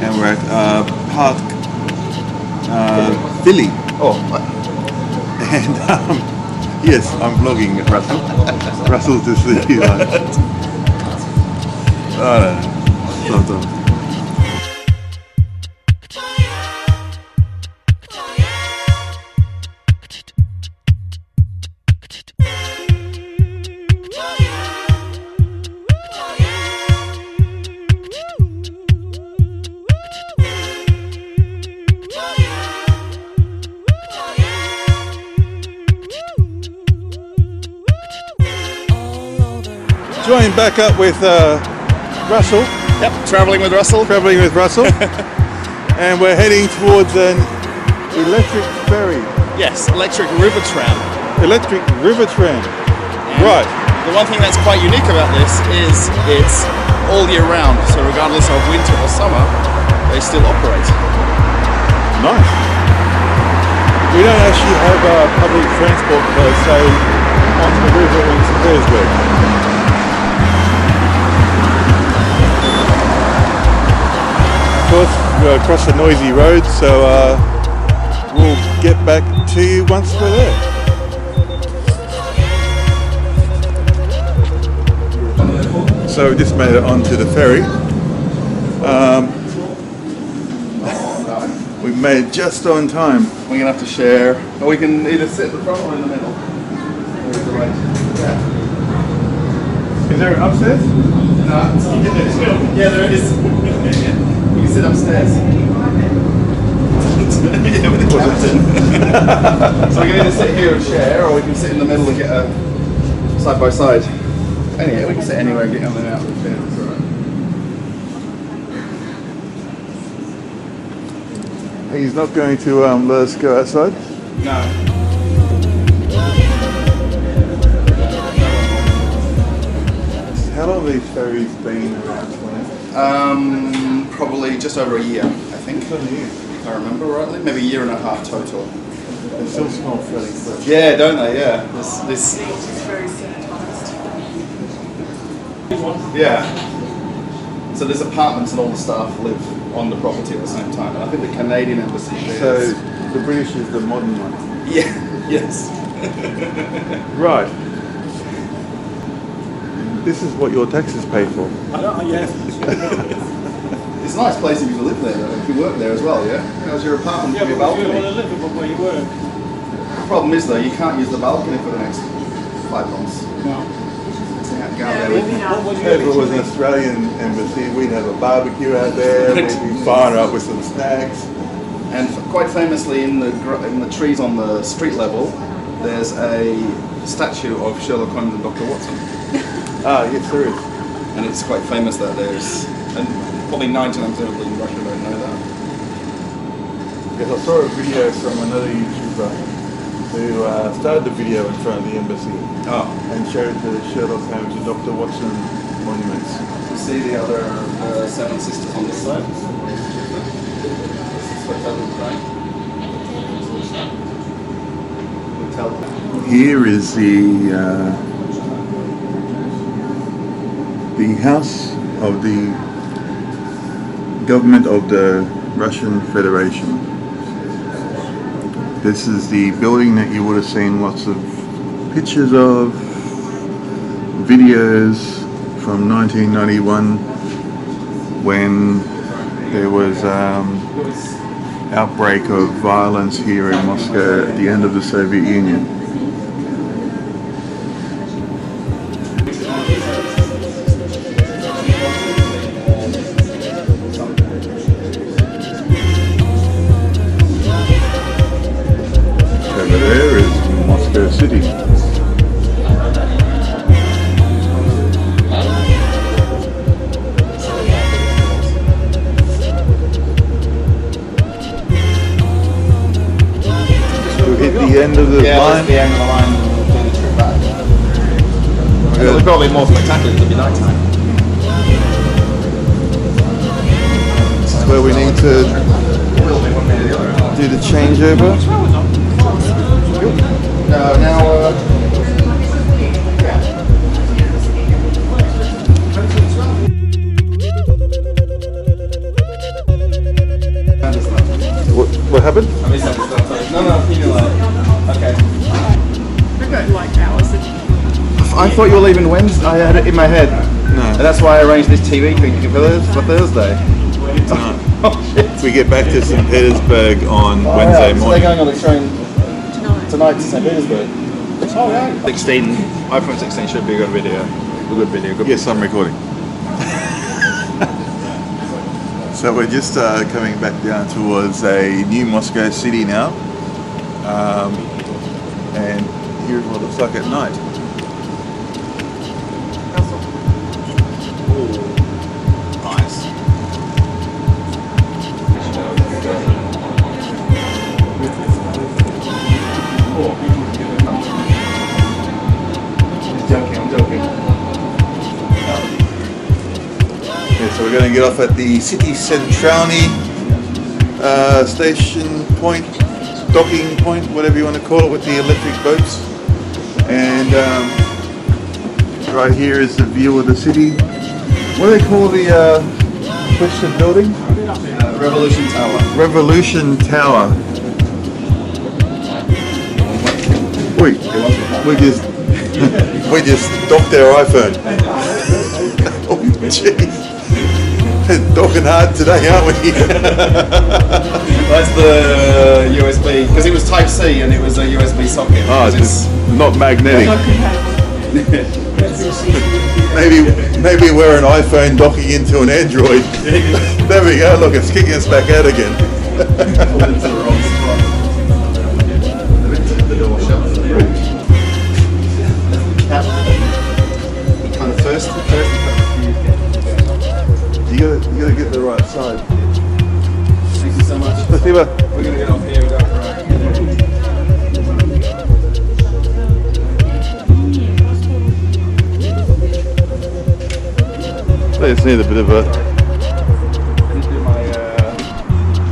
And we're at Park Philly. Oh, And yes, I'm vlogging Russell. Russell's just the I don't know. Sometimes. Joining back up with Russell. yep, traveling with Russell. And we're heading towards an electric ferry. Yes, electric river tram. Electric river tram. And Right. The one thing that's quite unique about this is it's all year round, so regardless of winter or summer, they still operate. Nice. We don't actually have public transport per se onto the river in St. Petersburg. Of course, we're across a noisy road, so we'll get back to you once we're there. So we just made it onto the ferry. We made it just on time. We're going to have to share, or we can either sit at the front or in the middle. Yeah. Is there an upstairs? Yeah, there is. You can sit upstairs. Yeah, with the captain. So we can either sit here and share, or we can sit in the middle and get a side by side. Anyway, we can sit anywhere and get on and out of the chair. It's alright. He's not going to let us go outside. No. How long have these ferries been around? Probably just over a year, I think. If I remember rightly, maybe a year and a half total. They still smell fairly fresh. Yeah, don't they? Yeah. This. Yeah. So there's apartments and all the staff live on the property at the same time. And I think the Canadian embassy shares. So the British is the modern one. Yeah. Yes. Right. This is what your taxes pay for. It's a nice place if you live there, though. If you work there as well, yeah? How's your apartment for your balcony? You want to live where you work. The problem is, though, you can't use the balcony for the next 5 months. No. So you have to go out there with If it was an Australian embassy, we'd have a barbecue out there, we'd be firing up with some snacks. And quite famously, in the trees on the street level, there's a statue of Sherlock Holmes and Dr. Watson. Ah, yes, there is. And it's quite famous that there's, and probably 99% of people in Russia don't know that. Because I saw a video from another YouTuber who started the video in front of the embassy and showed the Sherlock Holmes and Dr. Watson monuments. You see the other 7 sisters on this side? Here is the house of the government of the Russian Federation. This is the building that you would have seen lots of pictures of, videos from 1991 when there was outbreak of violence here in Moscow at the end of the Soviet Union. Over there is Moskva City. The end of the line? Yeah, the end of the line and we'll do the trip back. It'll be probably more spectacular, it'll be night time. This is where we need to do the changeover. Now, What happened? I missed that stuff. No, you know, okay. I got like hours. I thought you were leaving Wednesday. I had it in my head. No. And that's why I arranged this TV thing for Thursday. No. Oh shit. We get back to St. Petersburg on Wednesday So morning. they're going on the train tonight to St. Petersburg. Oh yeah. 16, iPhone 16 should be a good video. Yes, I'm recording. So we're just coming back down towards a new Moscow City now. And here's what it looks like at night. Nice. I'm joking. Yeah, so we're going to get off at the City Centralny station point, docking point, whatever you want to call it, with the electric boats. And right here is the view of the city. What do they call the twisted building? Revolution Tower. Revolution Tower. Wait, we just docked our iPhone. Oh jeez. Docking hard today, aren't we? That's the USB, because it was Type C and it was a USB socket. Oh, it's not magnetic. Maybe we're an iPhone docking into an Android. There we go, look, it's kicking us back out again. Into the wrong spot. The door shut. Kind of first. You gotta get the right side. Thank you so much. Спасибо. We're gonna get off here. We go They just need a bit of a. I need to do my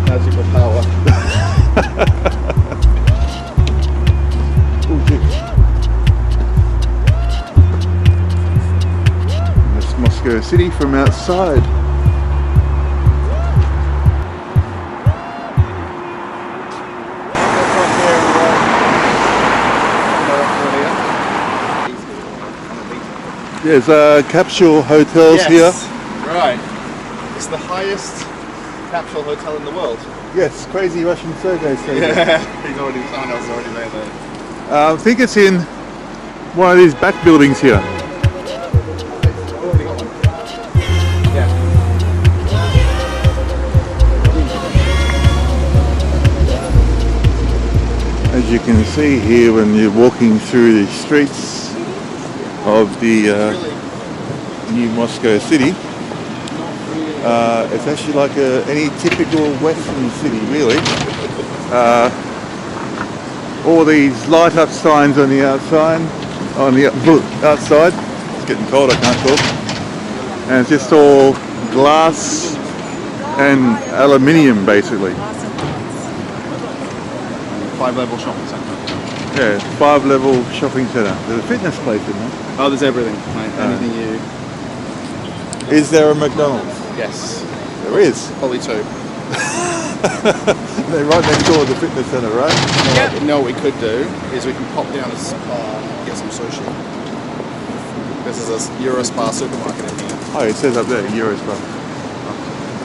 magical power. Oh, geez. That's Moscow City from outside. There's capsule hotels here. Right. It's the highest capsule hotel in the world. Yes, crazy Russian Sergei says it. Yeah. Someone else already made that. I think it's in one of these back buildings here. Already got one. Yeah. As you can see here when you're walking through the streets of the new Moscow City, it's actually like any typical Western city, really. All these light up signs on the outside, It's getting cold, I can't talk. And it's just all glass and aluminium, basically. 5-level shopping centre. Yeah, 5-level shopping centre. There's a fitness place in there. Oh, there's everything, mate. Anything you... Is there a McDonald's? Yes. There is. Probably 2. They're right next door to the fitness centre, right? You know what we could do is we can pop down to Spa and get some sushi. This is a Eurospa supermarket in here. Oh, it says up there, Eurospa.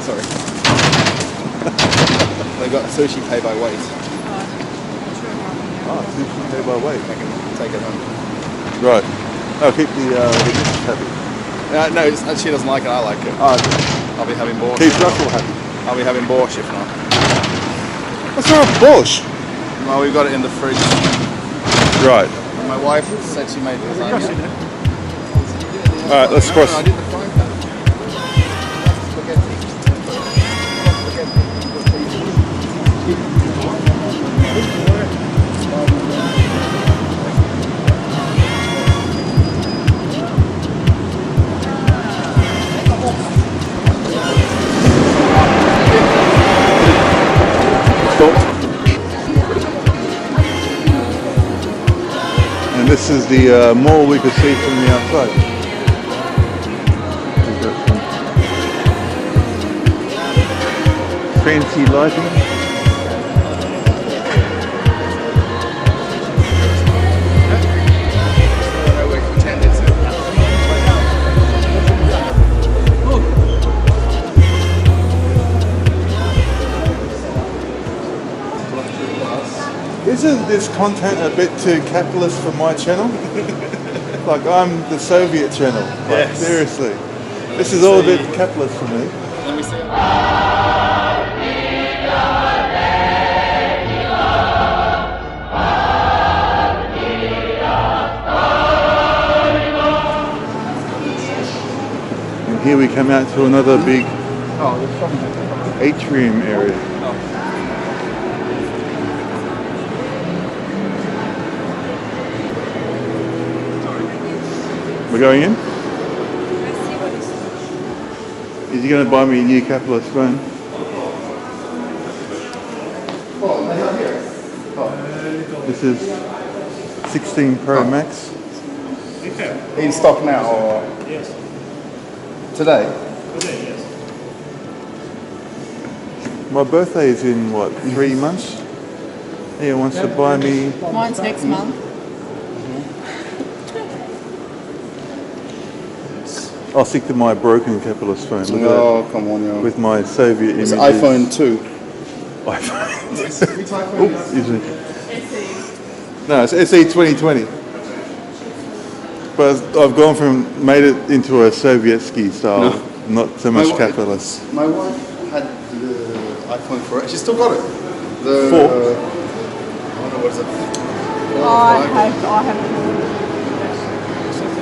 Sorry. They've got sushi pay by weight. Oh, sushi pay by weight. I can take it home. Right. I'll keep the missus happy. No, she doesn't like it, I like it. Oh, okay. I'll be having borscht. Keep Russell happy. I'll be having borscht if not. What's wrong with borscht? Well, we've got it in the fridge. Right. My wife said she made lasagna. Alright, let's cross. No, I did the frying pan. And this is the mall we could see from the outside. We've got some fancy lighting. Isn't this content a bit too capitalist for my channel? Like I'm the Soviet channel. Like, Yes. seriously. This is all a bit capitalist for me. Let me see. And here we come out to another big Oh, there's something. atrium area. We're going in? Is he going to buy me a new capitalist phone? Oh, they're not here. This is 16 Pro Max. In stock now or Yes. today? Today, yes. My birthday is in what, 3 months? He wants to buy me. Mine's next month. I'll stick to my broken capitalist phone. Look at Oh, come on, yo. that. With my Soviet It's images. iPhone 2. iPhone. Oops, excuse me. No, it's SE 2020. But I've gone from, made it into a Sovietsky style, not so much My- capitalist. My wife had the iPhone 4. She still got it. The Four? I don't know what is it. I have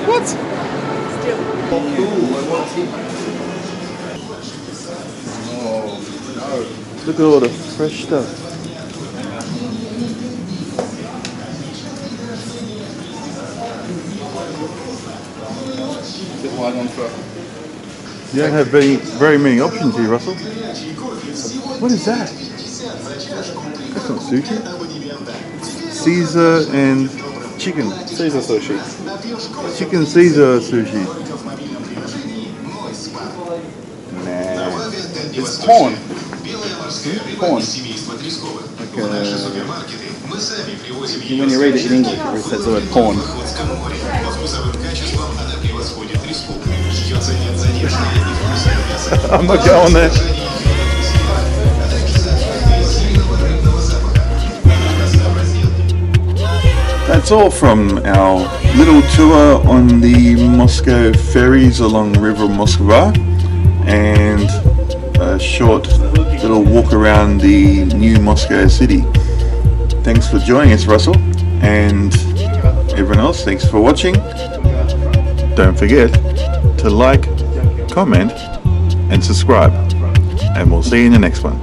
What? still. Cool. I want to. Oh Look at all the fresh stuff. no. Bit wide on for. You don't have very many options here, Russell. What is that? That's not sushi. Caesar and chicken. Caesar sushi. Chicken Caesar sushi. Nah. It's porn. Porn. When you read it in English, it says the word porn. I'm not going there. That's all from our little tour on the Moscow ferries along River Moskva and a short little walk around the new Moscow city. Thanks for joining us, Russell, and everyone else, thanks for watching. Don't forget to like, comment and subscribe, and we'll see you in the next one.